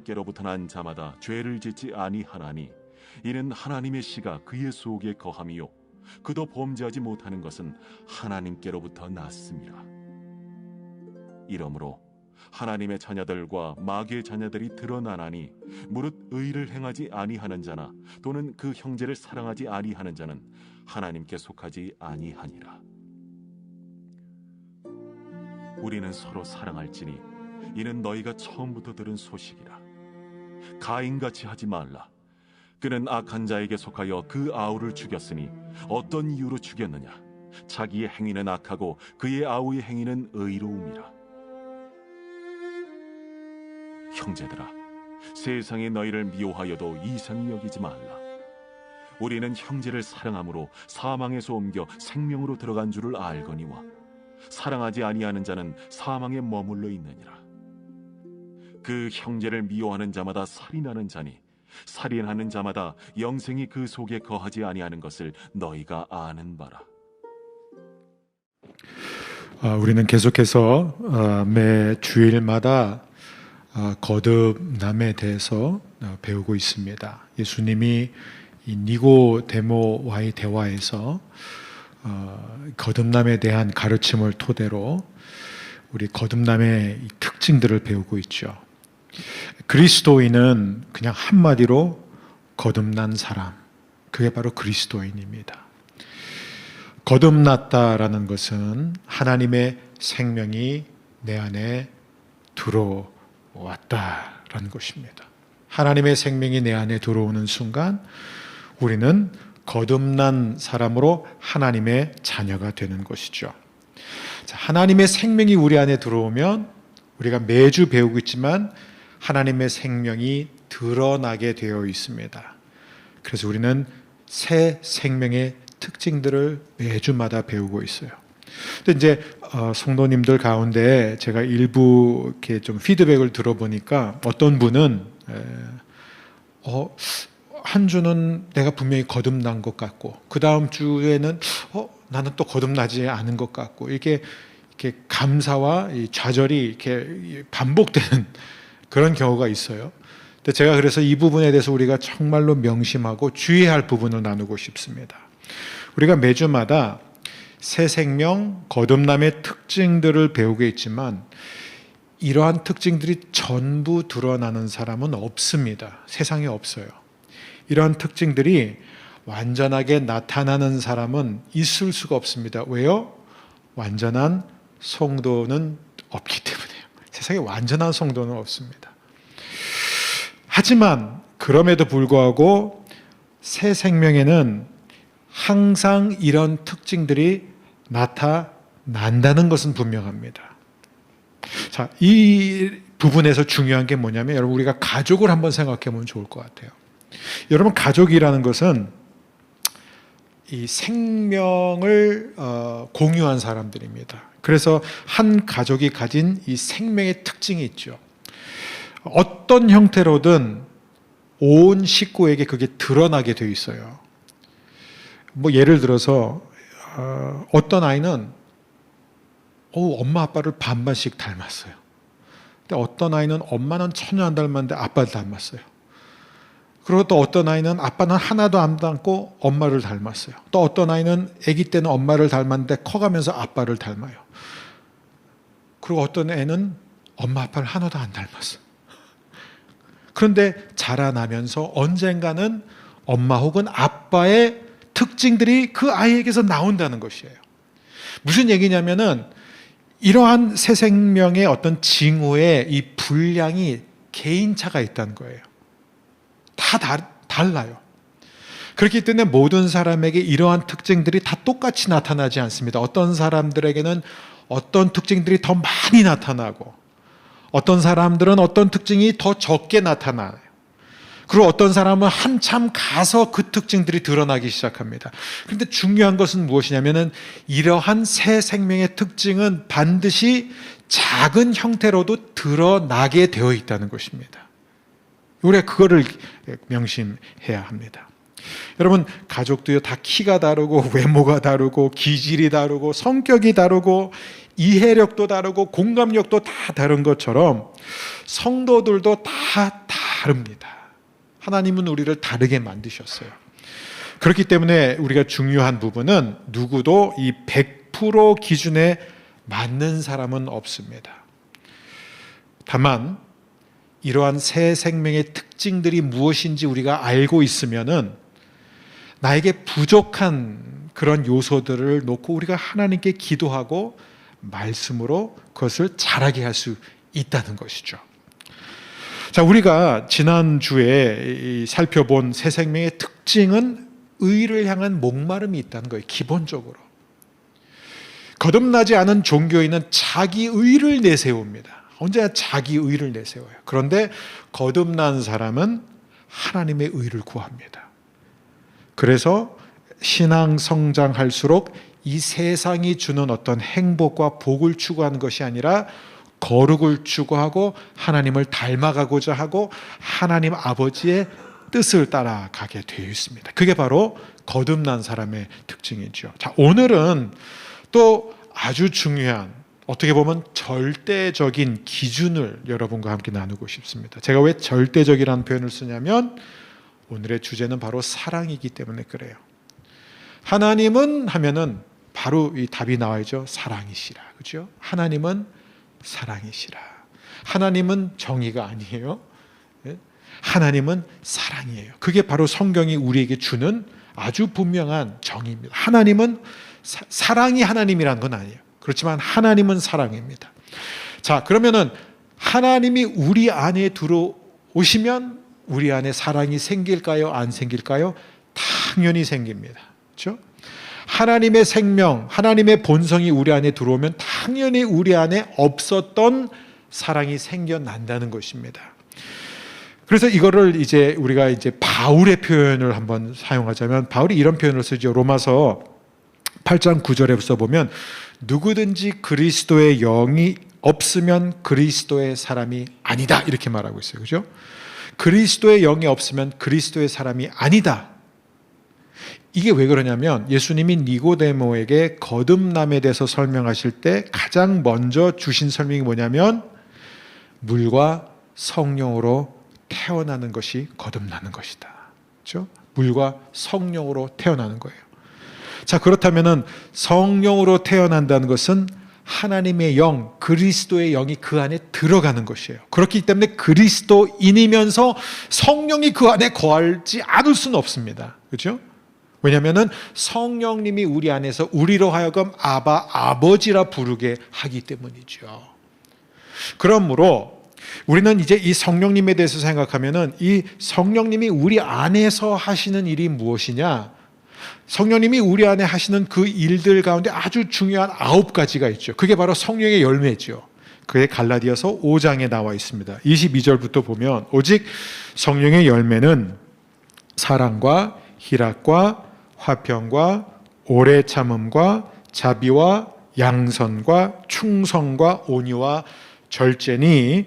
하나님께로부터 난 자마다 죄를 짓지 아니하나니 이는 하나님의 씨가 그의 속에 거함이요 그도 범죄하지 못하는 것은 하나님께로부터 났음이라. 이러므로 하나님의 자녀들과 마귀의 자녀들이 드러나나니 무릇 의를 행하지 아니하는 자나 또는 그 형제를 사랑하지 아니하는 자는 하나님께 속하지 아니하니라. 우리는 서로 사랑할지니 이는 너희가 처음부터 들은 소식이라. 가인같이 하지 말라. 그는 악한 자에게 속하여 그 아우를 죽였으니 어떤 이유로 죽였느냐? 자기의 행위는 악하고 그의 아우의 행위는 의로움이라. 형제들아, 세상이 너희를 미워하여도 이상히 여기지 말라. 우리는 형제를 사랑함으로 사망에서 옮겨 생명으로 들어간 줄을 알거니와 사랑하지 아니하는 자는 사망에 머물러 있느니라. 그 형제를 미워하는 자마다 살인하는 자니 살인하는 자마다 영생이 그 속에 거하지 아니하는 것을 너희가 아는 바라. 우리는 계속해서 매 주일마다 거듭남에 대해서 배우고 있습니다. 예수님이 이 니고데모와의 대화에서 거듭남에 대한 가르침을 토대로 우리 거듭남의 특징들을 배우고 있죠. 그리스도인은 그냥 한마디로 거듭난 사람, 그게 바로 그리스도인입니다. 거듭났다라는 것은 하나님의 생명이 내 안에 들어왔다라는 것입니다. 하나님의 생명이 내 안에 들어오는 순간 우리는 거듭난 사람으로 하나님의 자녀가 되는 것이죠. 하나님의 생명이 우리 안에 들어오면 우리가 매주 배우고 있지만 하나님의 생명이 드러나게 되어 있습니다. 그래서 우리는 새 생명의 특징들을 매주마다 배우고 있어요. 근데 이제 성도님들 가운데 제가 일부 이렇게 좀 피드백을 들어보니까 어떤 분은 한 주는 내가 분명히 거듭난 것 같고 그 다음 주에는 나는 또 거듭나지 않은 것 같고 이렇게 감사와 이 좌절이 이렇게 반복되는 그런 경우가 있어요. 근데 제가 그래서 이 부분에 대해서 우리가 정말로 명심하고 주의해야 할 부분을 나누고 싶습니다. 우리가 매주마다 새 생명, 거듭남의 특징들을 배우고 있지만 이러한 특징들이 전부 드러나는 사람은 없습니다. 세상에 없어요. 이러한 특징들이 완전하게 나타나는 사람은 있을 수가 없습니다. 왜요? 완전한 성도는 없기 때문에요. 세상에 완전한 성도는 없습니다. 하지만 그럼에도 불구하고 새 생명에는 항상 이런 특징들이 나타난다는 것은 분명합니다. 자, 이 부분에서 중요한 게 뭐냐면 여러분 우리가 가족을 한번 생각해 보면 좋을 것 같아요. 여러분 가족이라는 것은 이 생명을 공유한 사람들입니다. 그래서 한 가족이 가진 이 생명의 특징이 있죠. 어떤 형태로든 온 식구에게 그게 드러나게 돼 있어요. 뭐 예를 들어서 어떤 아이는 엄마 아빠를 반반씩 닮았어요. 근데 어떤 아이는 엄마는 전혀 안 닮았는데 아빠를 닮았어요. 그리고 또 어떤 아이는 아빠는 하나도 안 닮고 엄마를 닮았어요. 또 어떤 아이는 아기 때는 엄마를 닮았는데 커가면서 아빠를 닮아요. 그리고 어떤 애는 엄마 아빠를 하나도 안 닮았어요. 그런데 자라나면서 언젠가는 엄마 혹은 아빠의 특징들이 그 아이에게서 나온다는 것이에요. 무슨 얘기냐면은 이러한 새 생명의 어떤 징후에 이 분량이 개인차가 있다는 거예요. 다 달라요. 그렇기 때문에 모든 사람에게 이러한 특징들이 다 똑같이 나타나지 않습니다. 어떤 사람들에게는 어떤 특징들이 더 많이 나타나고 어떤 사람들은 어떤 특징이 더 적게 나타나요. 그리고 어떤 사람은 한참 가서 그 특징들이 드러나기 시작합니다. 그런데 중요한 것은 무엇이냐면은 이러한 새 생명의 특징은 반드시 작은 형태로도 드러나게 되어 있다는 것입니다. 우리가 그거를 명심해야 합니다. 여러분 가족도요 다 키가 다르고 외모가 다르고 기질이 다르고 성격이 다르고 이해력도 다르고 공감력도 다 다른 것처럼 성도들도 다 다릅니다. 하나님은 우리를 다르게 만드셨어요. 그렇기 때문에 우리가 중요한 부분은 누구도 이 100% 기준에 맞는 사람은 없습니다. 다만 이러한 새 생명의 특징들이 무엇인지 우리가 알고 있으면은 나에게 부족한 그런 요소들을 놓고 우리가 하나님께 기도하고 말씀으로 그것을 자라게 할 수 있다는 것이죠. 자, 우리가 지난주에 살펴본 새 생명의 특징은 의를 향한 목마름이 있다는 거예요. 기본적으로. 거듭나지 않은 종교인은 자기 의를 내세웁니다. 언제나 자기 의를 내세워요. 그런데 거듭난 사람은 하나님의 의를 구합니다. 그래서 신앙 성장할수록 이 세상이 주는 어떤 행복과 복을 추구하는 것이 아니라 거룩을 추구하고 하나님을 닮아가고자 하고 하나님 아버지의 뜻을 따라가게 되어 있습니다. 그게 바로 거듭난 사람의 특징이죠. 자, 오늘은 또 아주 중요한 어떻게 보면 절대적인 기준을 여러분과 함께 나누고 싶습니다. 제가 왜 절대적이라는 표현을 쓰냐면 오늘의 주제는 바로 사랑이기 때문에 그래요. 하나님은 하면은 바로 이 답이 나와야죠. 사랑이시라. 그죠? 하나님은 사랑이시라. 하나님은 정의가 아니에요. 하나님은 사랑이에요. 그게 바로 성경이 우리에게 주는 아주 분명한 정의입니다. 하나님은 사랑이 하나님이란 건 아니에요. 그렇지만 하나님은 사랑입니다. 자, 그러면은 하나님이 우리 안에 들어오시면 우리 안에 사랑이 생길까요? 안 생길까요? 당연히 생깁니다. 그렇죠? 하나님의 생명, 하나님의 본성이 우리 안에 들어오면 당연히 우리 안에 없었던 사랑이 생겨난다는 것입니다. 그래서 이거를 이제 우리가 이제 바울의 표현을 한번 사용하자면 바울이 이런 표현을 쓰죠. 로마서 8장 9절에서 보면 누구든지 그리스도의 영이 없으면 그리스도의 사람이 아니다 이렇게 말하고 있어요. 그죠? 그리스도의 영이 없으면 그리스도의 사람이 아니다. 이게 왜 그러냐면 예수님이 니고데모에게 거듭남에 대해서 설명하실 때 가장 먼저 주신 설명이 뭐냐면 물과 성령으로 태어나는 것이 거듭나는 것이다. 그렇죠? 물과 성령으로 태어나는 거예요. 자, 그렇다면은 성령으로 태어난다는 것은 하나님의 영, 그리스도의 영이 그 안에 들어가는 것이에요. 그렇기 때문에 그리스도인이면서 성령이 그 안에 거하지 않을 수는 없습니다. 그렇죠? 왜냐하면 성령님이 우리 안에서 우리로 하여금 아바, 아버지라 부르게 하기 때문이죠. 그러므로 우리는 이제 이 성령님에 대해서 생각하면은 이 성령님이 우리 안에서 하시는 일이 무엇이냐? 성령님이 우리 안에 하시는 그 일들 가운데 아주 중요한 9가지가 있죠. 그게 바로 성령의 열매죠. 그게 갈라디아서 5장에 나와 있습니다. 22절부터 보면 오직 성령의 열매는 사랑과 희락과 화평과 오래 참음과 자비와 양선과 충성과 온유와 절제니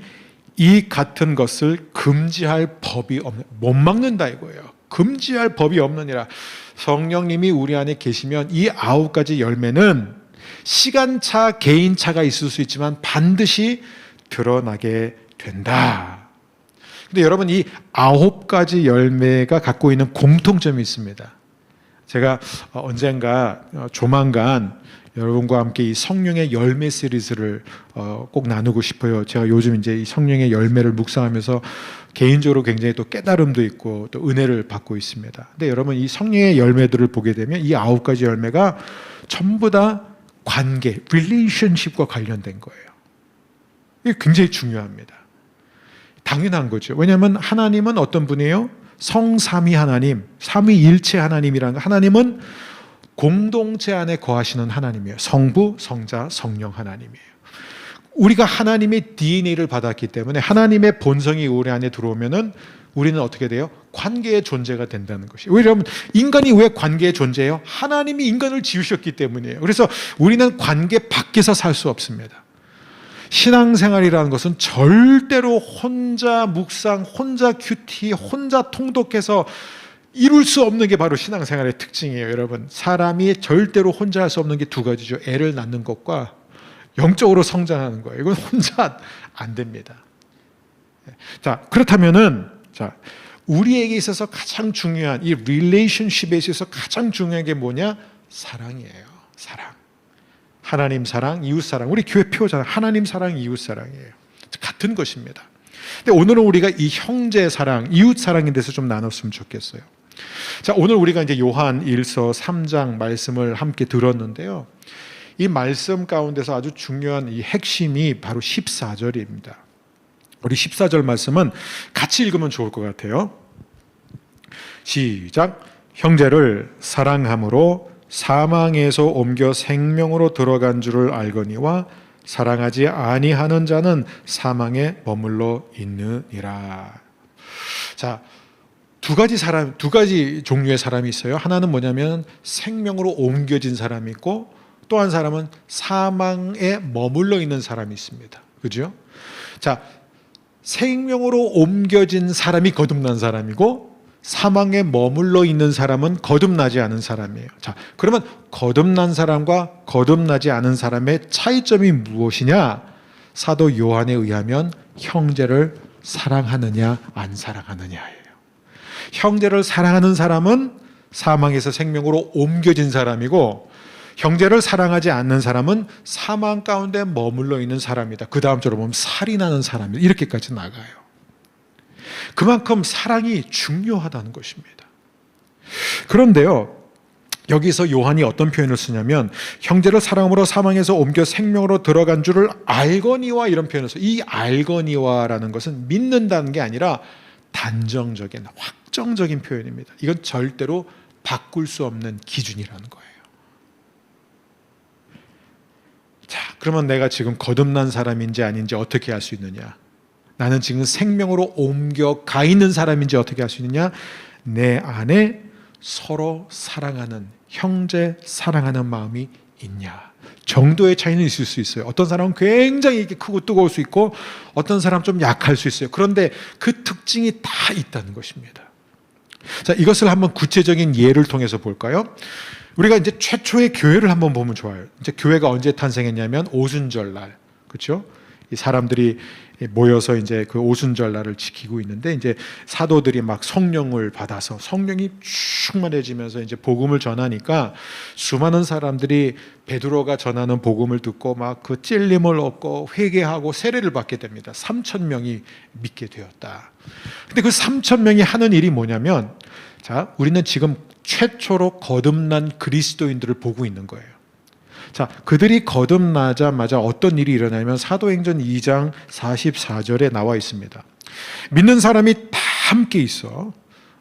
이 같은 것을 금지할 법이 없는, 못 막는다 이거예요. 금지할 법이 없느니라. 성령님이 우리 안에 계시면 이 9가지 열매는 시간차, 개인차가 있을 수 있지만 반드시 드러나게 된다. 근데 여러분 이 9가지 열매가 갖고 있는 공통점이 있습니다. 제가 언젠가 조만간 여러분과 함께 이 성령의 열매 시리즈를 꼭 나누고 싶어요. 제가 요즘 이제 이 성령의 열매를 묵상하면서 개인적으로 굉장히 또 깨달음도 있고 또 은혜를 받고 있습니다. 근데 여러분 이 성령의 열매들을 보게 되면 이 9가지 열매가 전부 다 관계, relationship과 관련된 거예요. 이게 굉장히 중요합니다. 당연한 거죠. 왜냐하면 하나님은 어떤 분이에요? 성삼위 하나님, 삼위일체 하나님이라는 거. 하나님은 공동체 안에 거하시는 하나님이에요. 성부, 성자, 성령 하나님이에요. 우리가 하나님의 DNA를 받았기 때문에 하나님의 본성이 우리 안에 들어오면은 우리는 어떻게 돼요? 관계의 존재가 된다는 것이에요. 왜냐하면 인간이 왜 관계의 존재예요? 하나님이 인간을 지으셨기 때문이에요. 그래서 우리는 관계 밖에서 살 수 없습니다. 신앙생활이라는 것은 절대로 혼자 묵상, 혼자 큐티, 혼자 통독해서 이룰 수 없는 게 바로 신앙생활의 특징이에요. 여러분, 사람이 절대로 혼자 할 수 없는 게 두 가지죠. 애를 낳는 것과 영적으로 성장하는 거예요. 이건 혼자 안 됩니다. 자, 그렇다면은 우리에게 있어서 가장 중요한 이 릴레이션십에 있어서 가장 중요한 게 뭐냐? 사랑이에요. 사랑. 하나님 사랑, 이웃 사랑. 우리 교회 표어잖아요. 하나님 사랑, 이웃 사랑이에요. 같은 것입니다. 근데 오늘은 우리가 이 형제 사랑, 이웃 사랑에 대해서 좀 나눴으면 좋겠어요. 자, 오늘 우리가 이제 요한 1서 3장 말씀을 함께 들었는데요. 이 말씀 가운데서 아주 중요한 이 핵심이 바로 14절입니다. 우리 14절 말씀은 같이 읽으면 좋을 것 같아요. 시작. 형제를 사랑함으로 사망에서 옮겨 생명으로 들어간 줄을 알거니와 사랑하지 아니하는 자는 사망에 머물러 있느니라. 자, 두 가지 종류의 사람이 있어요. 하나는 뭐냐면 생명으로 옮겨진 사람이 있고, 또 한 사람은 사망에 머물러 있는 사람이 있습니다. 그죠? 자, 생명으로 옮겨진 사람이 거듭난 사람이고, 사망에 머물러 있는 사람은 거듭나지 않은 사람이에요. 자, 그러면 거듭난 사람과 거듭나지 않은 사람의 차이점이 무엇이냐? 사도 요한에 의하면 형제를 사랑하느냐 안 사랑하느냐예요. 형제를 사랑하는 사람은 사망에서 생명으로 옮겨진 사람이고, 형제를 사랑하지 않는 사람은 사망 가운데 머물러 있는 사람이다. 그 다음 절로 보면 살인하는 사람이다. 이렇게까지 나가요. 그만큼 사랑이 중요하다는 것입니다. 그런데요, 여기서 요한이 어떤 표현을 쓰냐면 형제를 사랑으로 사망에서 옮겨 생명으로 들어간 줄을 알거니와 이런 표현을 써요. 이 알거니와라는 것은 믿는다는 게 아니라 단정적인 확정적인 표현입니다. 이건 절대로 바꿀 수 없는 기준이라는 거예요. 자, 그러면 내가 지금 거듭난 사람인지 아닌지 어떻게 알 수 있느냐? 나는 지금 생명으로 옮겨가 있는 사람인지 어떻게 알 수 있느냐? 내 안에 서로 사랑하는, 형제 사랑하는 마음이 있냐? 정도의 차이는 있을 수 있어요. 어떤 사람은 굉장히 이렇게 크고 뜨거울 수 있고, 어떤 사람은 좀 약할 수 있어요. 그런데 그 특징이 다 있다는 것입니다. 자, 이것을 한번 구체적인 예를 통해서 볼까요? 우리가 이제 최초의 교회를 한번 보면 좋아요. 이제 교회가 언제 탄생했냐면 오순절날, 그렇죠? 이 사람들이 모여서 이제 그 오순절날을 지키고 있는데, 이제 사도들이 막 성령을 받아서 성령이 충만해지면서 이제 복음을 전하니까 수많은 사람들이 베드로가 전하는 복음을 듣고 막 그 찔림을 얻고 회개하고 세례를 받게 됩니다. 3,000명이 믿게 되었다. 근데 그 3,000명이 하는 일이 뭐냐면, 자, 우리는 지금 최초로 거듭난 그리스도인들을 보고 있는 거예요. 자, 그들이 거듭나자마자 어떤 일이 일어나면 사도행전 2장 44절에 나와 있습니다. 믿는 사람이 다 함께 있어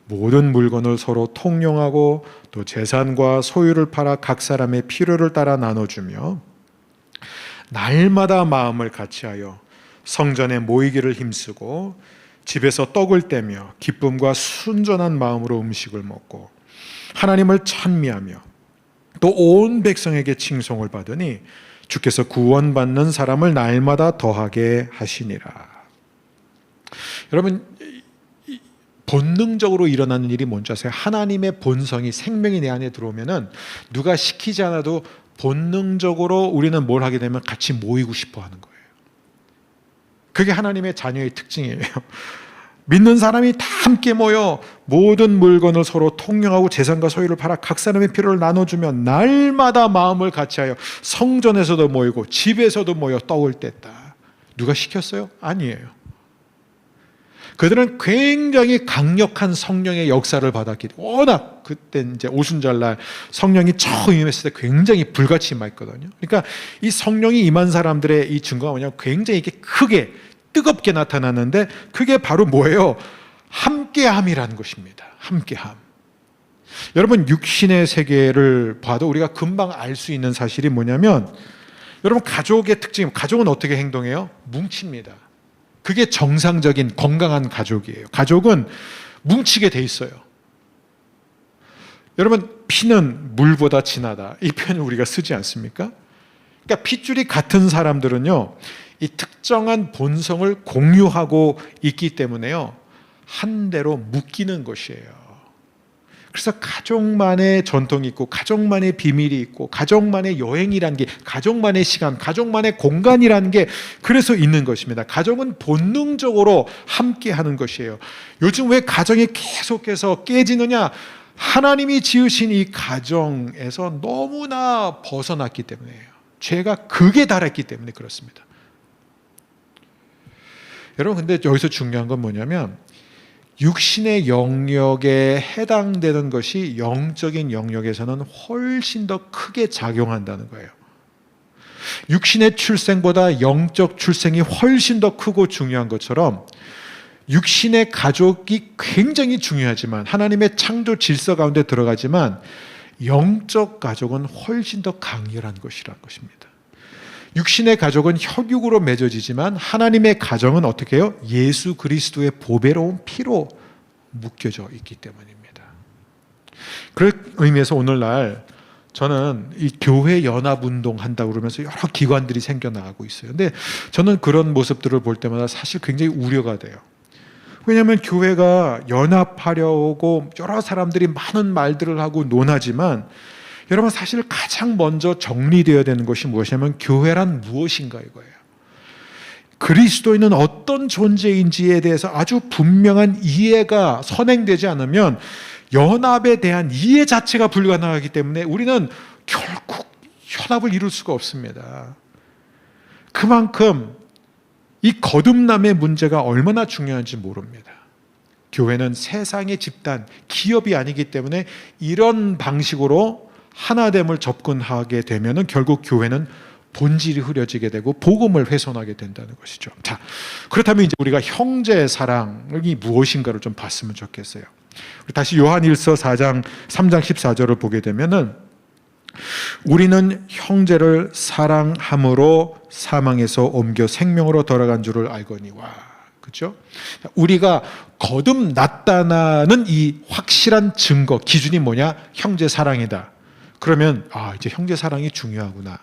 모든 물건을 서로 통용하고 또 재산과 소유를 팔아 각 사람의 필요를 따라 나눠주며 날마다 마음을 같이하여 성전에 모이기를 힘쓰고 집에서 떡을 떼며 기쁨과 순전한 마음으로 음식을 먹고 하나님을 찬미하며 또 온 백성에게 칭송을 받으니 주께서 구원받는 사람을 날마다 더하게 하시니라. 여러분, 본능적으로 일어나는 일이 뭔지 아세요? 하나님의 본성이, 생명이 내 안에 들어오면은 누가 시키지 않아도 본능적으로 우리는 뭘 하게 되면 같이 모이고 싶어 하는 거예요. 그게 하나님의 자녀의 특징이에요. 믿는 사람이 다 함께 모여 모든 물건을 서로 통용하고 재산과 소유를 팔아 각 사람의 필요를 나눠주며 날마다 마음을 같이하여 성전에서도 모이고 집에서도 모여 떡을 뗐다. 누가 시켰어요? 아니에요. 그들은 굉장히 강력한 성령의 역사를 받았기 때문에, 워낙 그때 이제 오순절날 성령이 처음 임했을 때 굉장히 불같이 임했거든요. 그러니까 이 성령이 임한 사람들의 이 증거가 뭐냐면 굉장히 이렇게 크게 뜨겁게 나타나는데, 그게 바로 뭐예요? 함께함이라는 것입니다. 함께함. 여러분, 육신의 세계를 봐도 우리가 금방 알 수 있는 사실이 뭐냐면, 여러분, 가족의 특징, 가족은 어떻게 행동해요? 뭉칩니다. 그게 정상적인 건강한 가족이에요. 가족은 뭉치게 돼 있어요. 여러분, 피는 물보다 진하다, 이 표현을 우리가 쓰지 않습니까? 그러니까 핏줄이 같은 사람들은요, 이 특정한 본성을 공유하고 있기 때문에요, 한 대로 묶이는 것이에요. 그래서 가족만의 전통이 있고 가족만의 비밀이 있고 가족만의 여행이라는 게, 가족만의 시간, 가족만의 공간이라는 게 그래서 있는 것입니다. 가족은 본능적으로 함께 하는 것이에요. 요즘 왜 가정이 계속해서 깨지느냐? 하나님이 지으신 이 가정에서 너무나 벗어났기 때문이에요. 죄가 극에 달했기 때문에 그렇습니다. 여러분, 근데 여기서 중요한 건 뭐냐면 육신의 영역에 해당되는 것이 영적인 영역에서는 훨씬 더 크게 작용한다는 거예요. 육신의 출생보다 영적 출생이 훨씬 더 크고 중요한 것처럼 육신의 가족이 굉장히 중요하지만, 하나님의 창조 질서 가운데 들어가지만 영적 가족은 훨씬 더 강렬한 것이라는 것입니다. 육신의 가족은 혈육으로 맺어지지만 하나님의 가정은 어떻게 해요? 예수 그리스도의 보배로운 피로 묶여져 있기 때문입니다. 그런 의미에서 오늘날 저는 이 교회 연합운동 한다고 그러면서 여러 기관들이 생겨나가고 있어요. 근데 저는 그런 모습들을 볼 때마다 사실 굉장히 우려가 돼요. 왜냐하면 교회가 연합하려고 여러 사람들이 많은 말들을 하고 논하지만, 여러분 사실 가장 먼저 정리되어야 되는 것이 무엇이냐면 교회란 무엇인가 이거예요. 그리스도인은 어떤 존재인지에 대해서 아주 분명한 이해가 선행되지 않으면 연합에 대한 이해 자체가 불가능하기 때문에 우리는 결국 연합을 이룰 수가 없습니다. 그만큼 이 거듭남의 문제가 얼마나 중요한지 모릅니다. 교회는 세상의 집단, 기업이 아니기 때문에 이런 방식으로 하나됨을 접근하게 되면 결국 교회는 본질이 흐려지게 되고 복음을 훼손하게 된다는 것이죠. 자, 그렇다면 이제 우리가 형제 사랑이 무엇인가를 좀 봤으면 좋겠어요. 다시 요한일서 3장 14절을 보게 되면은 우리는 형제를 사랑함으로 사망에서 옮겨 생명으로 돌아간 줄을 알거니와. 그렇죠? 우리가 거듭났다는 이 확실한 증거, 기준이 뭐냐? 형제 사랑이다. 그러면 이제 형제 사랑이 중요하구나.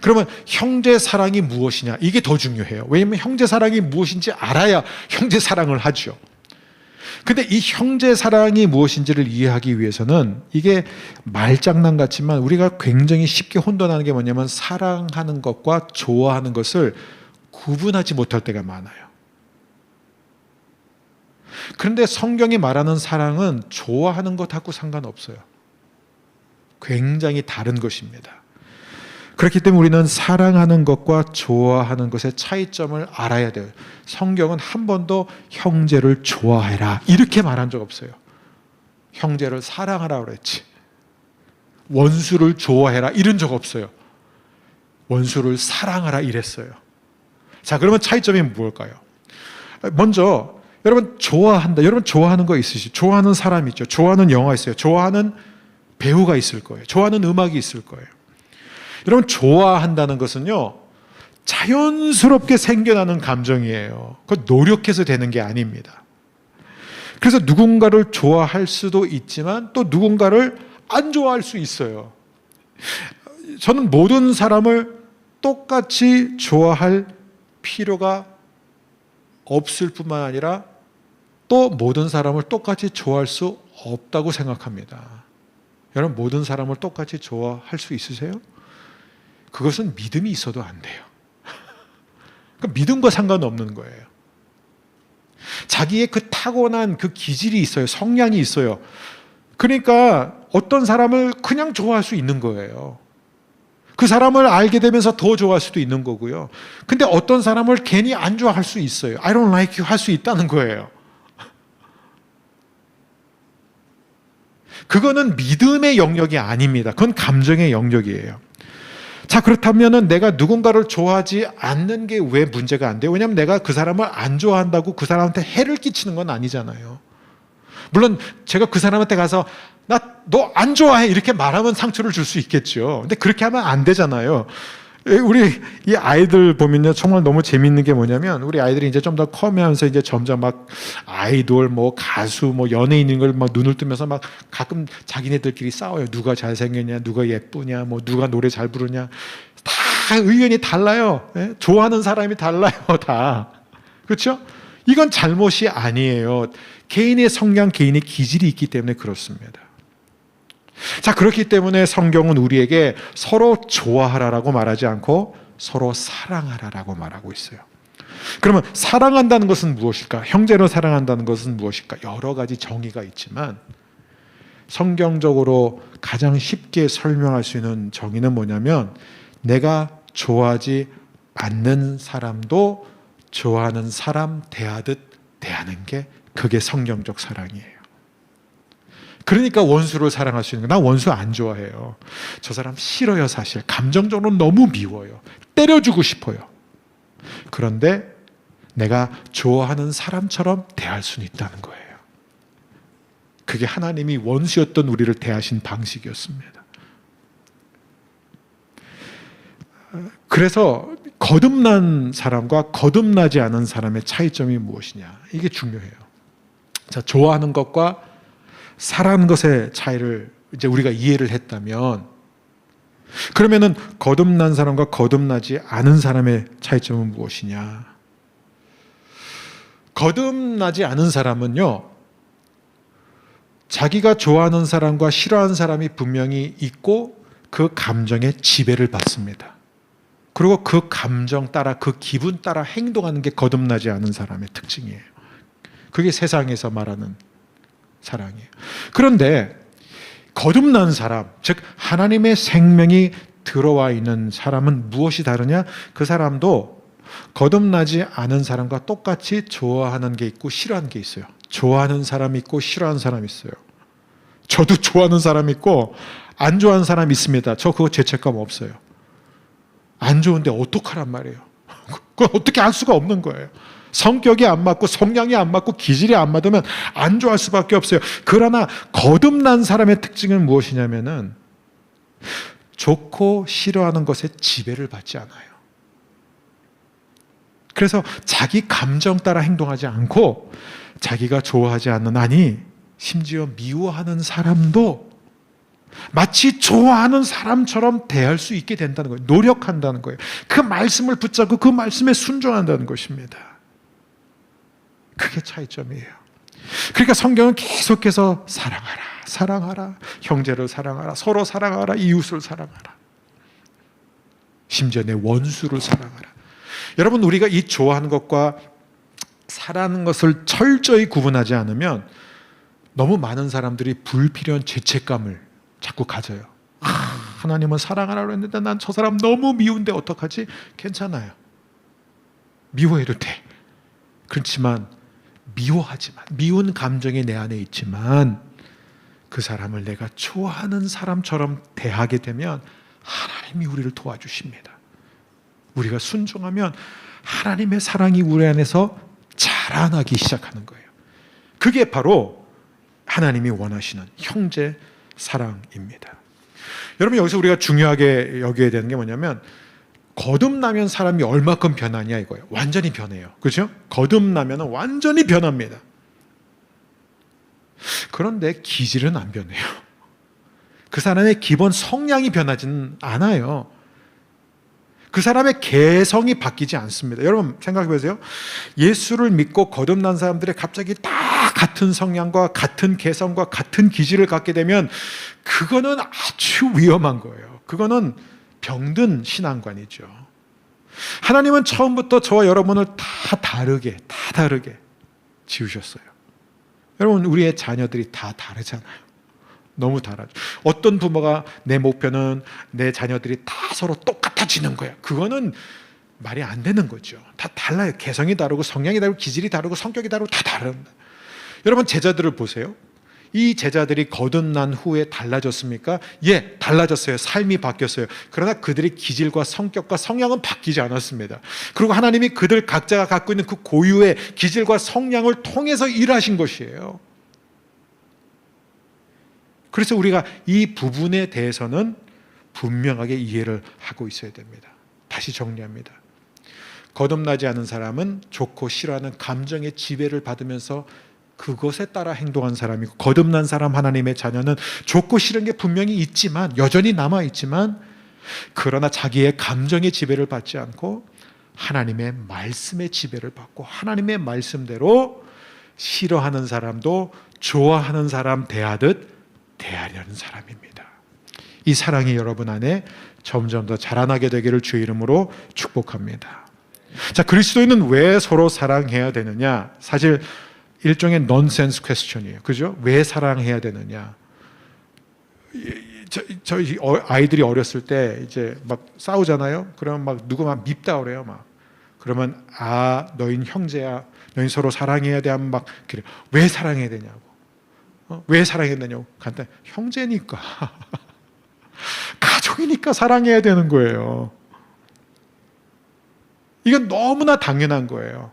그러면 형제 사랑이 무엇이냐? 이게 더 중요해요. 왜냐하면 형제 사랑이 무엇인지 알아야 형제 사랑을 하죠. 근데 이 형제 사랑이 무엇인지를 이해하기 위해서는, 이게 말장난 같지만 우리가 굉장히 쉽게 혼돈하는 게 뭐냐면 사랑하는 것과 좋아하는 것을 구분하지 못할 때가 많아요. 그런데 성경이 말하는 사랑은 좋아하는 것하고 상관없어요. 굉장히 다른 것입니다. 그렇기 때문에 우리는 사랑하는 것과 좋아하는 것의 차이점을 알아야 돼요. 성경은 한 번도 형제를 좋아해라 이렇게 말한 적 없어요. 형제를 사랑하라 그랬지. 원수를 좋아해라 이런 적 없어요. 원수를 사랑하라 이랬어요. 자, 그러면 차이점이 뭘까요? 먼저 여러분 좋아한다. 여러분 좋아하는 거 있으시죠? 좋아하는 사람 있죠. 좋아하는 영화 있어요. 좋아하는 배우가 있을 거예요. 좋아하는 음악이 있을 거예요. 여러분 좋아한다는 것은요, 자연스럽게 생겨나는 감정이에요. 그건 노력해서 되는 게 아닙니다. 그래서 누군가를 좋아할 수도 있지만 또 누군가를 안 좋아할 수 있어요. 저는 모든 사람을 똑같이 좋아할 필요가 없을 뿐만 아니라 또 모든 사람을 똑같이 좋아할 수 없다고 생각합니다. 여러분 모든 사람을 똑같이 좋아할 수 있으세요? 그것은 믿음이 있어도 안 돼요. 그러니까 믿음과 상관없는 거예요. 자기의 그 타고난 그 기질이 있어요. 성향이 있어요. 그러니까 어떤 사람을 그냥 좋아할 수 있는 거예요. 그 사람을 알게 되면서 더 좋아할 수도 있는 거고요. 근데 어떤 사람을 괜히 안 좋아할 수 있어요. I don't like you 할 수 있다는 거예요. 그거는 믿음의 영역이 아닙니다. 그건 감정의 영역이에요. 자, 그렇다면 내가 누군가를 좋아하지 않는 게 왜 문제가 안 돼요? 왜냐하면 내가 그 사람을 안 좋아한다고 그 사람한테 해를 끼치는 건 아니잖아요. 물론 제가 그 사람한테 가서 너 안 좋아해 이렇게 말하면 상처를 줄 수 있겠죠. 근데 그렇게 하면 안 되잖아요. 우리 이 아이들 보면요, 정말 너무 재밌는 게 뭐냐면, 우리 아이들이 이제 좀 더 커면서 이제 점점 막 아이돌, 뭐 가수, 뭐 연예인인 걸 막 눈을 뜨면서 막 가끔 자기네들끼리 싸워요. 누가 잘생겼냐, 누가 예쁘냐, 뭐 누가 노래 잘 부르냐. 다 의견이 달라요. 예? 좋아하는 사람이 달라요, 다. 그렇죠? 이건 잘못이 아니에요. 개인의 성향, 개인의 기질이 있기 때문에 그렇습니다. 자, 그렇기 때문에 성경은 우리에게 서로 좋아하라라고 말하지 않고 서로 사랑하라라고 말하고 있어요. 그러면 사랑한다는 것은 무엇일까? 형제로 사랑한다는 것은 무엇일까? 여러 가지 정의가 있지만 성경적으로 가장 쉽게 설명할 수 있는 정의는 뭐냐면, 내가 좋아하지 않는 사람도 좋아하는 사람 대하듯 대하는 게, 그게 성경적 사랑이에요. 그러니까 원수를 사랑할 수 있는 거예요. 나 원수 안 좋아해요. 저 사람 싫어요. 사실 감정적으로 너무 미워요. 때려주고 싶어요. 그런데 내가 좋아하는 사람처럼 대할 수는 있다는 거예요. 그게 하나님이 원수였던 우리를 대하신 방식이었습니다. 그래서 거듭난 사람과 거듭나지 않은 사람의 차이점이 무엇이냐, 이게 중요해요. 자, 좋아하는 것과 사랑하는 것의 차이를 이제 우리가 이해를 했다면, 그러면은 거듭난 사람과 거듭나지 않은 사람의 차이점은 무엇이냐? 거듭나지 않은 사람은요, 자기가 좋아하는 사람과 싫어하는 사람이 분명히 있고 그 감정에 지배를 받습니다. 그리고 그 감정 따라, 그 기분 따라 행동하는 게 거듭나지 않은 사람의 특징이에요. 그게 세상에서 말하는 사랑이에요. 그런데 거듭난 사람, 즉 하나님의 생명이 들어와 있는 사람은 무엇이 다르냐? 그 사람도 거듭나지 않은 사람과 똑같이 좋아하는 게 있고 싫어하는 게 있어요. 좋아하는 사람이 있고 싫어하는 사람이 있어요. 저도 좋아하는 사람이 있고 안 좋아하는 사람이 있습니다. 저 그거 죄책감 없어요. 안 좋은데 어떡하란 말이에요. 그건 어떻게 알 수가 없는 거예요. 성격이 안 맞고 성향이 안 맞고 기질이 안 맞으면 안 좋아할 수밖에 없어요. 그러나 거듭난 사람의 특징은 무엇이냐면은 좋고 싫어하는 것에 지배를 받지 않아요. 그래서 자기 감정 따라 행동하지 않고 자기가 좋아하지 않는, 아니 심지어 미워하는 사람도 마치 좋아하는 사람처럼 대할 수 있게 된다는 거예요. 노력한다는 거예요. 그 말씀을 붙잡고 그 말씀에 순종한다는 것입니다. 그게 차이점이에요. 그러니까 성경은 계속해서 사랑하라, 사랑하라, 형제를 사랑하라, 서로 사랑하라, 이웃을 사랑하라, 심지어 내 원수를 사랑하라. 여러분, 우리가 이 좋아하는 것과 사랑하는 것을 철저히 구분하지 않으면 너무 많은 사람들이 불필요한 죄책감을 자꾸 가져요. 하나님은 사랑하라고 했는데 난 저 사람 너무 미운데 어떡하지? 괜찮아요. 미워해도 돼. 그렇지만 미워하지만, 미운 감정이 내 안에 있지만 그 사람을 내가 좋아하는 사람처럼 대하게 되면 하나님이 우리를 도와주십니다. 우리가 순종하면 하나님의 사랑이 우리 안에서 자라나기 시작하는 거예요. 그게 바로 하나님이 원하시는 형제 사랑입니다. 여러분, 여기서 우리가 중요하게 여겨야 되는 게 뭐냐면, 거듭나면 사람이 얼마큼 변하냐 이거예요. 완전히 변해요. 그렇죠? 거듭나면 완전히 변합니다. 그런데 기질은 안 변해요. 그 사람의 기본 성향이 변하지는 않아요. 그 사람의 개성이 바뀌지 않습니다. 여러분 생각해 보세요. 예수를 믿고 거듭난 사람들이 갑자기 다 같은 성향과 같은 개성과 같은 기질을 갖게 되면 그거는 아주 위험한 거예요. 그거는 병든 신앙관이죠. 하나님은 처음부터 저와 여러분을 다 다르게 지으셨어요. 여러분, 우리의 자녀들이 다 다르잖아요. 너무 다르죠. 어떤 부모가 내 목표는 내 자녀들이 다 서로 똑같아지는 거야. 그거는 말이 안 되는 거죠. 다 달라요. 개성이 다르고 성향이 다르고 기질이 다르고 성격이 다르고 다 다릅니다. 여러분, 제자들을 보세요. 이 제자들이 거듭난 후에 달라졌습니까? 예, 달라졌어요. 삶이 바뀌었어요. 그러나 그들의 기질과 성격과 성향은 바뀌지 않았습니다. 그리고 하나님이 그들 각자가 갖고 있는 그 고유의 기질과 성향을 통해서 일하신 것이에요. 그래서 우리가 이 부분에 대해서는 분명하게 이해를 하고 있어야 됩니다. 다시 정리합니다. 거듭나지 않은 사람은 좋고 싫어하는 감정의 지배를 받으면서 그것에 따라 행동한 사람이고, 거듭난 사람, 하나님의 자녀는 좋고 싫은 게 분명히 있지만, 여전히 남아있지만, 그러나 자기의 감정의 지배를 받지 않고 하나님의 말씀의 지배를 받고 하나님의 말씀대로 싫어하는 사람도 좋아하는 사람 대하듯 대하려는 사람입니다. 이 사랑이 여러분 안에 점점 더 자라나게 되기를 주의 이름으로 축복합니다. 자, 그리스도인은 왜 서로 사랑해야 되느냐? 사실 일종의 넌센스 퀘스천이에요. 그죠? 왜 사랑해야 되느냐? 저희 아이들이 어렸을 때 이제 막 싸우잖아요. 그러면 막 누구 막 밉다 그래요. 막 그러면 너희는 형제야. 너희 서로 사랑해야 돼 하면 막 그래. 왜 사랑해야 되냐고. 왜 사랑해야 되냐고. 간단히 형제니까. 가족이니까 사랑해야 되는 거예요. 이건 너무나 당연한 거예요.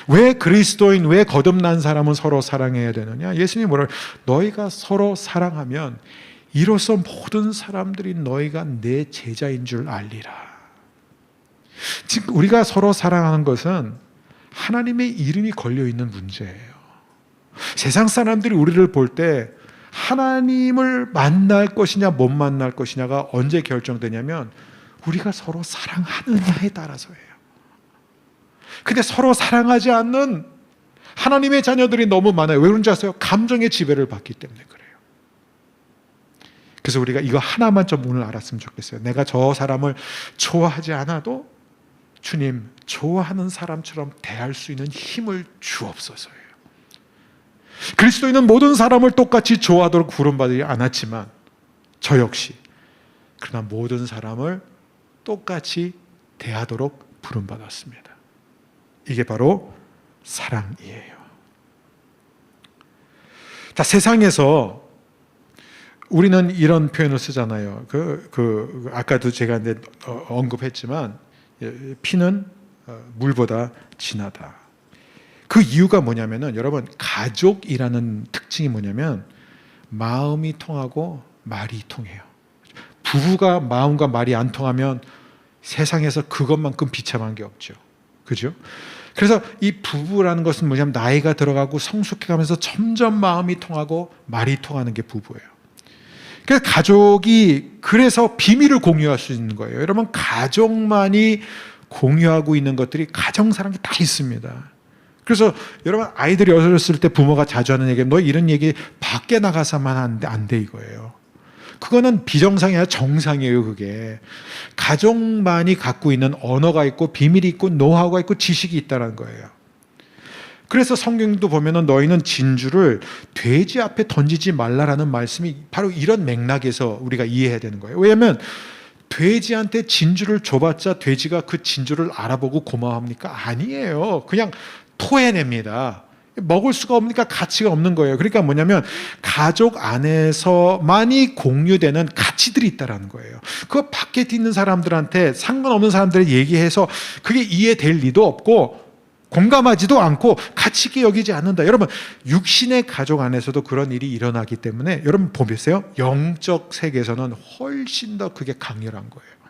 왜 그리스도인, 왜 거듭난 사람은 서로 사랑해야 되느냐? 예수님이 뭐라고 너희가 서로 사랑하면 이로써 모든 사람들이 너희가 내 제자인 줄 알리라. 지금 우리가 서로 사랑하는 것은 하나님의 이름이 걸려있는 문제예요. 세상 사람들이 우리를 볼 때 하나님을 만날 것이냐 못 만날 것이냐가 언제 결정되냐면 우리가 서로 사랑하느냐에 따라서예요. 근데 서로 사랑하지 않는 하나님의 자녀들이 너무 많아요. 왜 그런지 아세요? 감정의 지배를 받기 때문에 그래요. 그래서 우리가 이거 하나만 좀 오늘 알았으면 좋겠어요. 내가 저 사람을 좋아하지 않아도 주님, 좋아하는 사람처럼 대할 수 있는 힘을 주옵소서예요. 그리스도인은 모든 사람을 똑같이 좋아하도록 부름받지 않았지만 저 역시 그러나 모든 사람을 똑같이 대하도록 부름받았습니다. 이게 바로 사랑이에요. 자, 세상에서 우리는 이런 표현을 쓰잖아요. 아까도 제가 언급했지만 피는 물보다 진하다. 그 이유가 뭐냐면은 여러분 가족이라는 특징이 뭐냐면 마음이 통하고 말이 통해요. 부부가 마음과 말이 안 통하면 세상에서 그것만큼 비참한 게 없죠. 그죠? 그래서 이 부부라는 것은 뭐냐면 나이가 들어가고 성숙해가면서 점점 마음이 통하고 말이 통하는 게 부부예요. 그래서 가족이 그래서 비밀을 공유할 수 있는 거예요. 여러분 가족만이 공유하고 있는 것들이 가정사랑이 다 있습니다. 그래서 여러분 아이들이 어렸을 때 부모가 자주 하는 얘기는 너 이런 얘기 밖에 나가서만 안 돼 이거예요. 그거는 비정상이 아니라 정상이에요. 그게 가족만이 갖고 있는 언어가 있고 비밀이 있고 노하우가 있고 지식이 있다는 거예요. 그래서 성경도 보면은 너희는 진주를 돼지 앞에 던지지 말라라는 말씀이 바로 이런 맥락에서 우리가 이해해야 되는 거예요. 왜냐하면 돼지한테 진주를 줘봤자 돼지가 그 진주를 알아보고 고마워합니까? 아니에요. 그냥 토해냅니다. 먹을 수가 없으니까 가치가 없는 거예요. 그러니까 뭐냐면 가족 안에서만이 공유되는 가치들이 있다는 거예요. 그 밖에 있는 사람들한테 상관없는 사람들이 얘기해서 그게 이해될 리도 없고 공감하지도 않고 가치 있게 여기지 않는다. 여러분 육신의 가족 안에서도 그런 일이 일어나기 때문에 여러분 보세요. 영적 세계에서는 훨씬 더 그게 강렬한 거예요.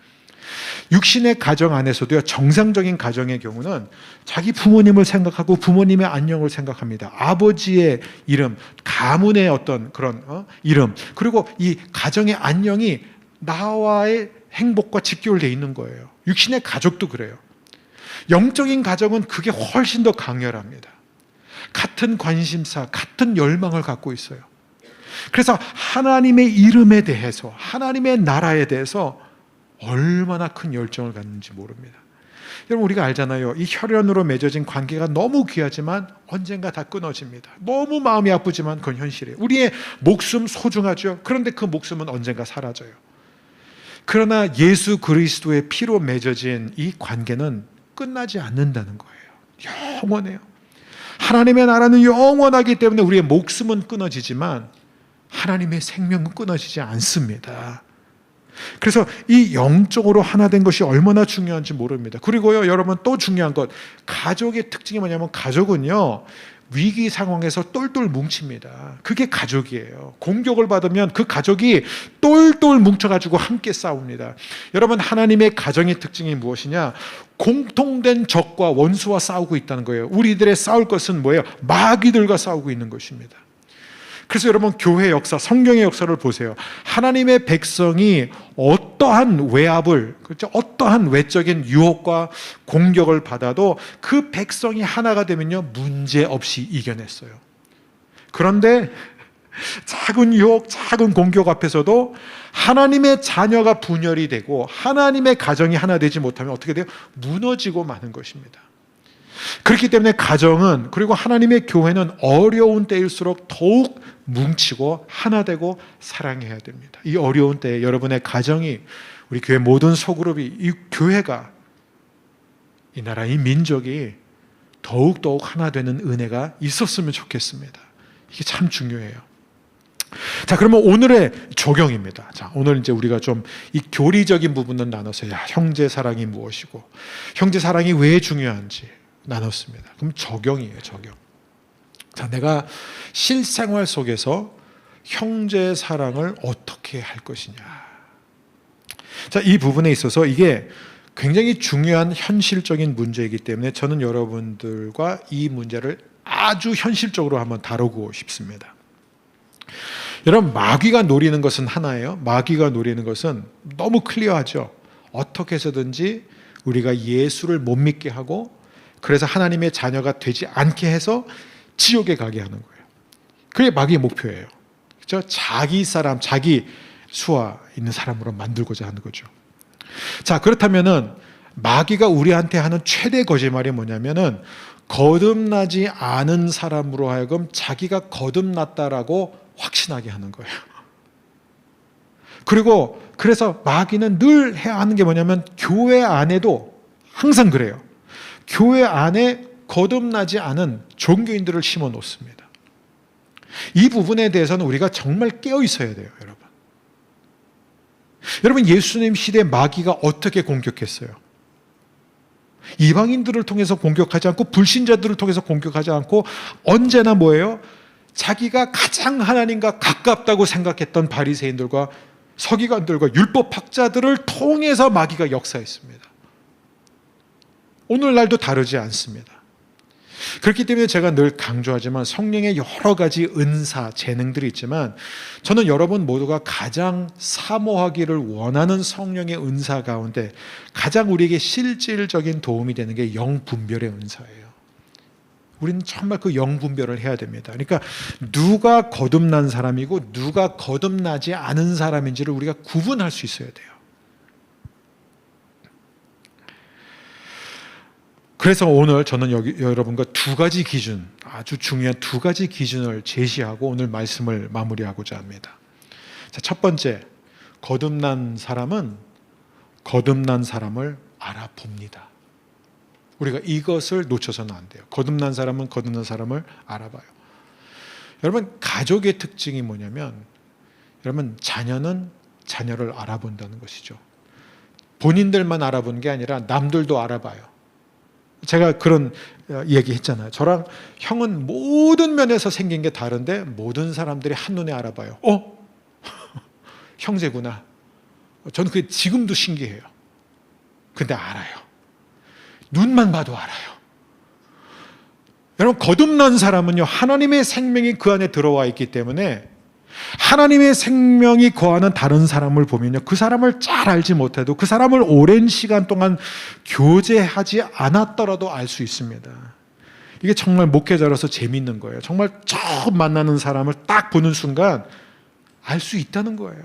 육신의 가정 안에서도요, 정상적인 가정의 경우는 자기 부모님을 생각하고 부모님의 안녕을 생각합니다. 아버지의 이름, 가문의 어떤 그런 이름, 그리고 이 가정의 안녕이 나와의 행복과 직결되어 있는 거예요. 육신의 가족도 그래요. 영적인 가정은 그게 훨씬 더 강렬합니다. 같은 관심사, 같은 열망을 갖고 있어요. 그래서 하나님의 이름에 대해서, 하나님의 나라에 대해서 얼마나 큰 열정을 갖는지 모릅니다. 여러분 우리가 알잖아요. 이 혈연으로 맺어진 관계가 너무 귀하지만 언젠가 다 끊어집니다. 너무 마음이 아프지만 그건 현실이에요. 우리의 목숨 소중하죠. 그런데 그 목숨은 언젠가 사라져요. 그러나 예수 그리스도의 피로 맺어진 이 관계는 끝나지 않는다는 거예요. 영원해요. 하나님의 나라는 영원하기 때문에 우리의 목숨은 끊어지지만 하나님의 생명은 끊어지지 않습니다. 그래서 이 영적으로 하나 된 것이 얼마나 중요한지 모릅니다. 그리고요, 여러분 또 중요한 것, 가족의 특징이 뭐냐면 가족은요, 위기 상황에서 똘똘 뭉칩니다. 그게 가족이에요. 공격을 받으면 그 가족이 똘똘 뭉쳐가지고 함께 싸웁니다. 여러분 하나님의 가정의 특징이 무엇이냐? 공통된 적과 원수와 싸우고 있다는 거예요. 우리들의 싸울 것은 뭐예요? 마귀들과 싸우고 있는 것입니다. 그래서 여러분 교회 역사, 성경의 역사를 보세요. 하나님의 백성이 어떠한 외압을, 그렇죠? 어떠한 외적인 유혹과 공격을 받아도 그 백성이 하나가 되면요 문제 없이 이겨냈어요. 그런데 작은 유혹, 작은 공격 앞에서도 하나님의 자녀가 분열이 되고 하나님의 가정이 하나 되지 못하면 어떻게 돼요? 무너지고 마는 것입니다. 그렇기 때문에 가정은, 그리고 하나님의 교회는 어려운 때일수록 더욱 뭉치고 하나 되고 사랑해야 됩니다. 이 어려운 때에 여러분의 가정이, 우리 교회 모든 소그룹이, 이 교회가, 이 나라, 이 민족이 더욱더욱 하나 되는 은혜가 있었으면 좋겠습니다. 이게 참 중요해요. 자, 그러면 오늘의 적용입니다. 자, 오늘 이제 우리가 좀 이 교리적인 부분은 나눠서, 형제 사랑이 무엇이고 형제 사랑이 왜 중요한지 나눴습니다. 그럼 적용이에요, 적용. 자, 내가 실생활 속에서 형제 사랑을 어떻게 할 것이냐. 자, 이 부분에 있어서 이게 굉장히 중요한 현실적인 문제이기 때문에 저는 여러분들과 이 문제를 아주 현실적으로 한번 다루고 싶습니다. 여러분, 마귀가 노리는 것은 하나예요. 마귀가 노리는 것은 너무 클리어하죠. 어떻게 해서든지 우리가 예수를 못 믿게 하고, 그래서 하나님의 자녀가 되지 않게 해서 지옥에 가게 하는 거예요. 그게 마귀의 목표예요. 그렇죠? 자기 사람, 자기 수와 있는 사람으로 만들고자 하는 거죠. 자, 그렇다면은 마귀가 우리한테 하는 최대 거짓말이 뭐냐면은, 거듭나지 않은 사람으로 하여금 자기가 거듭났다라고 확신하게 하는 거예요. 그리고 그래서 마귀는 늘 해야 하는 게 뭐냐면, 교회 안에도 항상 그래요. 교회 안에 거듭나지 않은 종교인들을 심어 놓습니다. 이 부분에 대해서는 우리가 정말 깨어 있어야 돼요, 여러분. 여러분, 예수님 시대 마귀가 어떻게 공격했어요? 이방인들을 통해서 공격하지 않고, 불신자들을 통해서 공격하지 않고, 언제나 뭐예요? 자기가 가장 하나님과 가깝다고 생각했던 바리새인들과 서기관들과 율법학자들을 통해서 마귀가 역사했습니다. 오늘날도 다르지 않습니다. 그렇기 때문에 제가 늘 강조하지만, 성령의 여러 가지 은사, 재능들이 있지만, 저는 여러분 모두가 가장 사모하기를 원하는 성령의 은사 가운데 가장 우리에게 실질적인 도움이 되는 게 영분별의 은사예요. 우리는 정말 그 영분별을 해야 됩니다. 그러니까 누가 거듭난 사람이고 누가 거듭나지 않은 사람인지를 우리가 구분할 수 있어야 돼요. 그래서 오늘 저는 여러분과 두 가지 기준, 아주 중요한 두 가지 기준을 제시하고 오늘 말씀을 마무리하고자 합니다. 자, 첫 번째, 거듭난 사람은 거듭난 사람을 알아봅니다. 우리가 이것을 놓쳐서는 안 돼요. 거듭난 사람은 거듭난 사람을 알아봐요. 여러분, 가족의 특징이 뭐냐면, 여러분, 자녀는 자녀를 알아본다는 것이죠. 본인들만 알아보는 게 아니라 남들도 알아봐요. 제가 그런 얘기 했잖아요. 저랑 형은 모든 면에서 생긴 게 다른데 모든 사람들이 한눈에 알아봐요. 형제구나. 저는 그게 지금도 신기해요. 근데 알아요. 눈만 봐도 알아요. 여러분, 거듭난 사람은요, 하나님의 생명이 그 안에 들어와 있기 때문에 하나님의 생명이 거하는 다른 사람을 보면요, 그 사람을 잘 알지 못해도 그 사람을 오랜 시간 동안 교제하지 않았더라도 알 수 있습니다. 이게 정말 목회자로서 재밌는 거예요. 정말 처음 만나는 사람을 딱 보는 순간 알 수 있다는 거예요.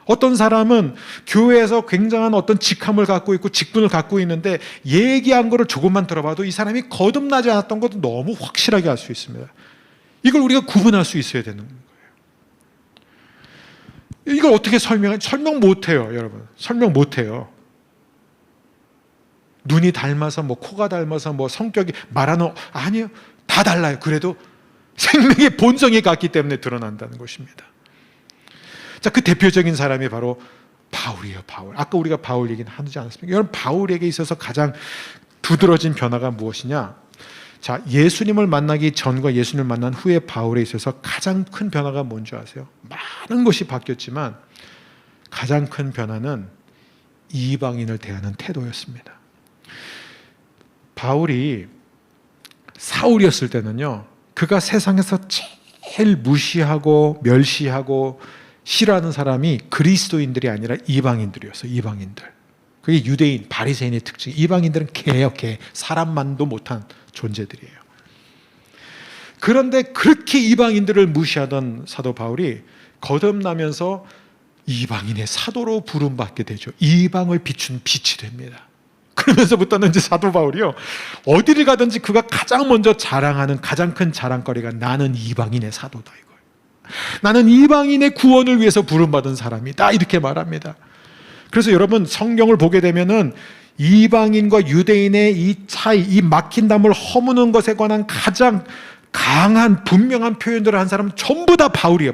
어떤 사람은 교회에서 굉장한 어떤 직함을 갖고 있고 직분을 갖고 있는데 얘기한 거를 조금만 들어봐도 이 사람이 거듭나지 않았던 것도 너무 확실하게 알 수 있습니다. 이걸 우리가 구분할 수 있어야 되는 거예요. 이걸 어떻게 설명 못해요, 여러분. 설명 못해요. 눈이 닮아서, 코가 닮아서, 성격이 말하는, 아니요. 다 달라요. 그래도 생명의 본성이 같기 때문에 드러난다는 것입니다. 자, 그 대표적인 사람이 바로 바울이에요, 바울. 아까 우리가 바울 얘기는 하지 않았습니까? 여러분, 바울에게 있어서 가장 두드러진 변화가 무엇이냐? 자, 예수님을 만나기 전과 예수님을 만난 후에 바울에 있어서 가장 큰 변화가 뭔지 아세요? 많은 것이 바뀌었지만 가장 큰 변화는 이방인을 대하는 태도였습니다. 바울이 사울이었을 때는요, 그가 세상에서 제일 무시하고 멸시하고 싫어하는 사람이 그리스도인들이 아니라 이방인들이었어요. 이방인들. 그게 유대인, 바리새인의 특징. 이방인들은 개예요, 개. 사람만도 못한 존재들이에요. 그런데 그렇게 이방인들을 무시하던 사도 바울이 거듭나면서 이방인의 사도로 부름받게 되죠. 이방을 비춘 빛이 됩니다. 그러면서부터는 이제 사도 바울이요, 어디를 가든지 그가 가장 먼저 자랑하는 가장 큰 자랑거리가 나는 이방인의 사도다 이거예요. 나는 이방인의 구원을 위해서 부름받은 사람이다 이렇게 말합니다. 그래서 여러분 성경을 보게 되면은 이방인과 유대인의 이 차이, 이 막힌 담을 허무는 것에 관한 가장 강한 분명한 표현들을 한 사람은 전부 다 바울이에요.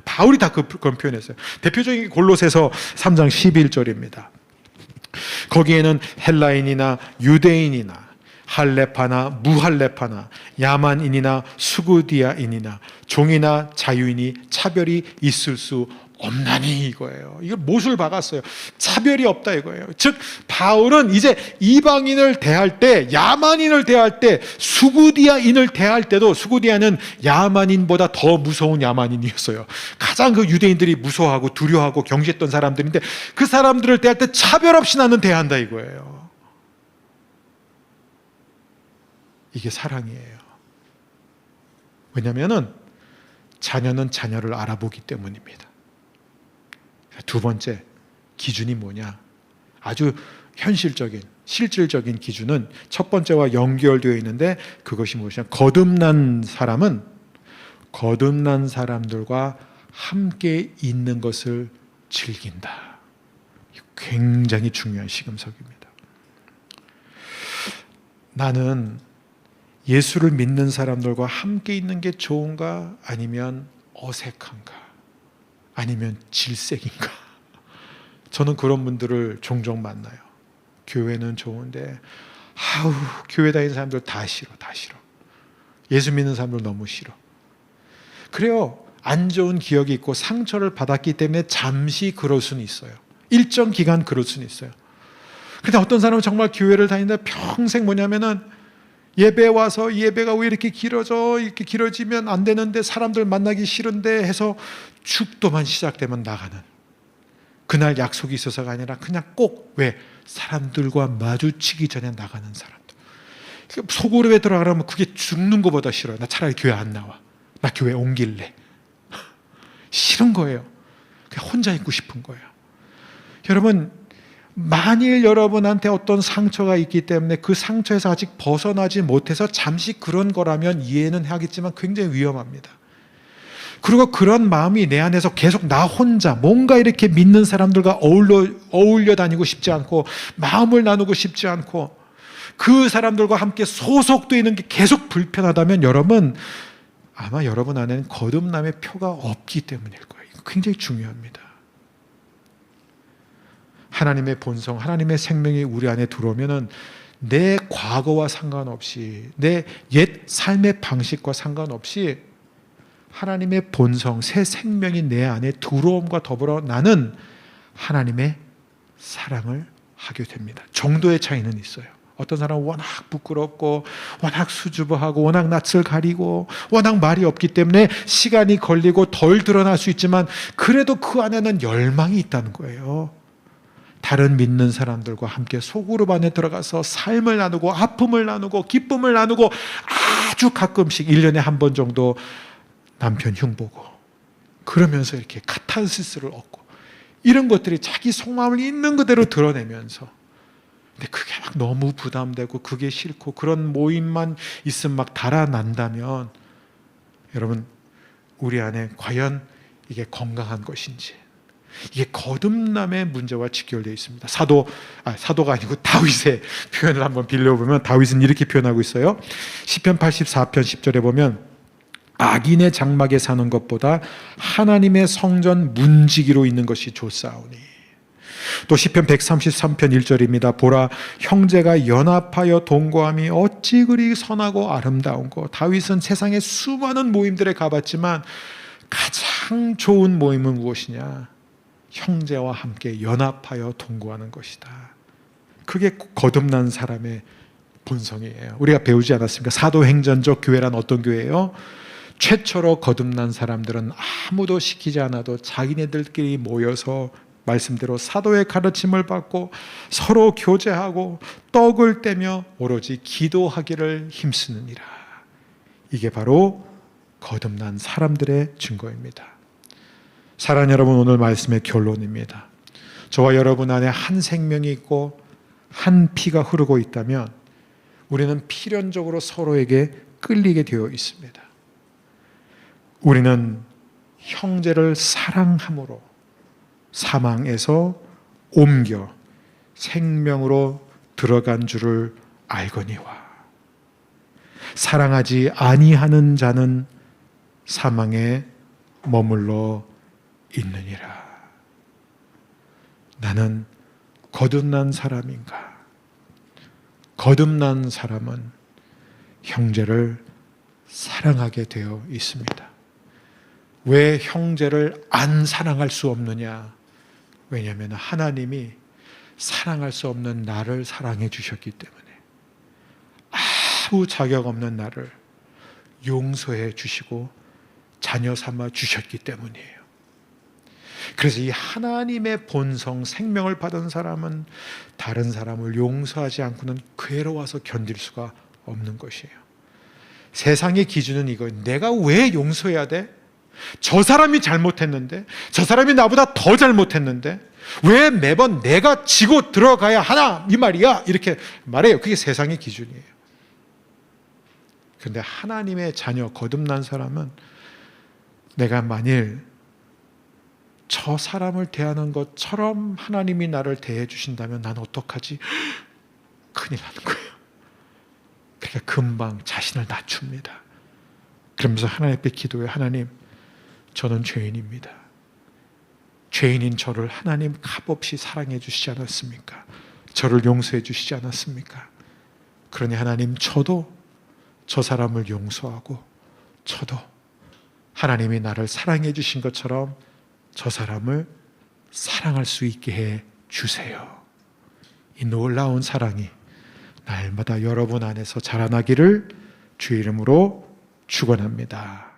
바울이 다 그런 표현했어요. 대표적인 골로새서 3장 11절입니다. 거기에는 헬라인이나 유대인이나 할레파나 무할레파나 야만인이나 수구디아인이나 종이나 자유인이 차별이 있을 수 없나니 이거예요. 이걸 못을 박았어요. 차별이 없다 이거예요. 즉 바울은 이제 이방인을 대할 때, 야만인을 대할 때, 수구디아인을 대할 때도, 수구디아는 야만인보다 더 무서운 야만인이었어요. 가장 그 유대인들이 무서워하고 두려워하고 경시했던 사람들인데 그 사람들을 대할 때 차별 없이 나는 대한다 이거예요. 이게 사랑이에요. 왜냐하면 자녀는 자녀를 알아보기 때문입니다. 두 번째 기준이 뭐냐? 아주 현실적인, 실질적인 기준은 첫 번째와 연결되어 있는데 그것이 무엇이냐? 거듭난 사람은 거듭난 사람들과 함께 있는 것을 즐긴다. 굉장히 중요한 시금석입니다. 나는 예수를 믿는 사람들과 함께 있는 게 좋은가? 아니면 어색한가? 아니면 질색인가? 저는 그런 분들을 종종 만나요. 교회는 좋은데 교회 다니는 사람들 다 싫어. 예수 믿는 사람들 너무 싫어. 그래요. 안 좋은 기억이 있고 상처를 받았기 때문에 잠시 그럴 수는 있어요. 일정 기간 그럴 수는 있어요. 근데 어떤 사람은 정말 교회를 다니는데 평생 뭐냐면은 예배 와서 이 예배가 왜 이렇게 길어져? 이렇게 길어지면 안 되는데, 사람들 만나기 싫은데 해서 축도만 시작되면 나가는, 그날 약속이 있어서가 아니라 그냥 꼭 왜 사람들과 마주치기 전에 나가는 사람들. 소그룹에 들어가려면 그게 죽는 것보다 싫어요. 나 차라리 교회 안 나와. 나 교회 옮길래. 싫은 거예요. 그냥 혼자 있고 싶은 거예요. 여러분, 만일 여러분한테 어떤 상처가 있기 때문에 그 상처에서 아직 벗어나지 못해서 잠시 그런 거라면 이해는 하겠지만 굉장히 위험합니다. 그리고 그런 마음이 내 안에서 계속 나 혼자 뭔가 이렇게 믿는 사람들과 어울려 다니고 싶지 않고, 마음을 나누고 싶지 않고, 그 사람들과 함께 소속되어 있는 게 계속 불편하다면 여러분, 아마 여러분 안에는 거듭남의 표가 없기 때문일 거예요. 이거 굉장히 중요합니다. 하나님의 본성, 하나님의 생명이 우리 안에 들어오면은 내 과거와 상관없이, 내 옛 삶의 방식과 상관없이 하나님의 본성, 새 생명이 내 안에 들어옴과 더불어 나는 하나님의 사랑을 하게 됩니다. 정도의 차이는 있어요. 어떤 사람은 워낙 부끄럽고 워낙 수줍어하고 워낙 낯을 가리고 워낙 말이 없기 때문에 시간이 걸리고 덜 드러날 수 있지만 그래도 그 안에는 열망이 있다는 거예요. 다른 믿는 사람들과 함께 소그룹 안에 들어가서 삶을 나누고 아픔을 나누고 기쁨을 나누고, 아주 가끔씩 1년에 한 번 정도 남편 흉보고, 그러면서 이렇게 카타르시스를 얻고, 이런 것들이 자기 속마음을 있는 그대로 드러내면서, 근데 그게 막 너무 부담되고 그게 싫고 그런 모임만 있으면 막 달아난다면 여러분, 우리 안에 과연 이게 건강한 것인지, 이게 거듭남의 문제와 직결되어 있습니다. 사도가 아니고 다윗의 표현을 한번 빌려보면 다윗은 이렇게 표현하고 있어요. 시편 84편 10절에 보면 악인의 장막에 사는 것보다 하나님의 성전 문지기로 있는 것이 좋사오니. 또 시편 133편 1절입니다. 보라, 형제가 연합하여 동거함이 어찌 그리 선하고 아름다운고. 다윗은 세상의 수많은 모임들에 가봤지만 가장 좋은 모임은 무엇이냐? 형제와 함께 연합하여 동거하는 것이다. 그게 거듭난 사람의 본성이에요. 우리가 배우지 않았습니까? 사도행전적 교회란 어떤 교회예요? 최초로 거듭난 사람들은 아무도 시키지 않아도 자기네들끼리 모여서 말씀대로 사도의 가르침을 받고 서로 교제하고 떡을 떼며 오로지 기도하기를 힘쓰느니라. 이게 바로 거듭난 사람들의 증거입니다. 사랑하는 여러분, 오늘 말씀의 결론입니다. 저와 여러분 안에 한 생명이 있고 한 피가 흐르고 있다면 우리는 필연적으로 서로에게 끌리게 되어 있습니다. 우리는 형제를 사랑함으로 사망에서 옮겨 생명으로 들어간 줄을 알거니와 사랑하지 아니하는 자는 사망에 머물러 있느니라. 나는 거듭난 사람인가? 거듭난 사람은 형제를 사랑하게 되어 있습니다. 왜 형제를 안 사랑할 수 없느냐? 왜냐하면 하나님이 사랑할 수 없는 나를 사랑해 주셨기 때문에, 아무 자격 없는 나를 용서해 주시고 자녀 삼아 주셨기 때문이에요. 그래서 이 하나님의 본성, 생명을 받은 사람은 다른 사람을 용서하지 않고는 괴로워서 견딜 수가 없는 것이에요. 세상의 기준은 이거예요. 내가 왜 용서해야 돼? 저 사람이 잘못했는데, 저 사람이 나보다 더 잘못했는데 왜 매번 내가 지고 들어가야 하나, 이 말이야, 이렇게 말해요. 그게 세상의 기준이에요. 그런데 하나님의 자녀, 거듭난 사람은 내가 만일 저 사람을 대하는 것처럼 하나님이 나를 대해 주신다면 난 어떡하지? 큰일 나는 거예요. 그러니까 금방 자신을 낮춥니다. 그러면서 하나님 앞에 기도해요. 하나님, 저는 죄인입니다. 죄인인 저를 하나님 값없이 사랑해 주시지 않았습니까? 저를 용서해 주시지 않았습니까? 그러니 하나님, 저도 저 사람을 용서하고 저도 하나님이 나를 사랑해 주신 것처럼 저 사람을 사랑할 수 있게 해 주세요. 이 놀라운 사랑이 날마다 여러분 안에서 자라나기를 주의 이름으로 축원합니다.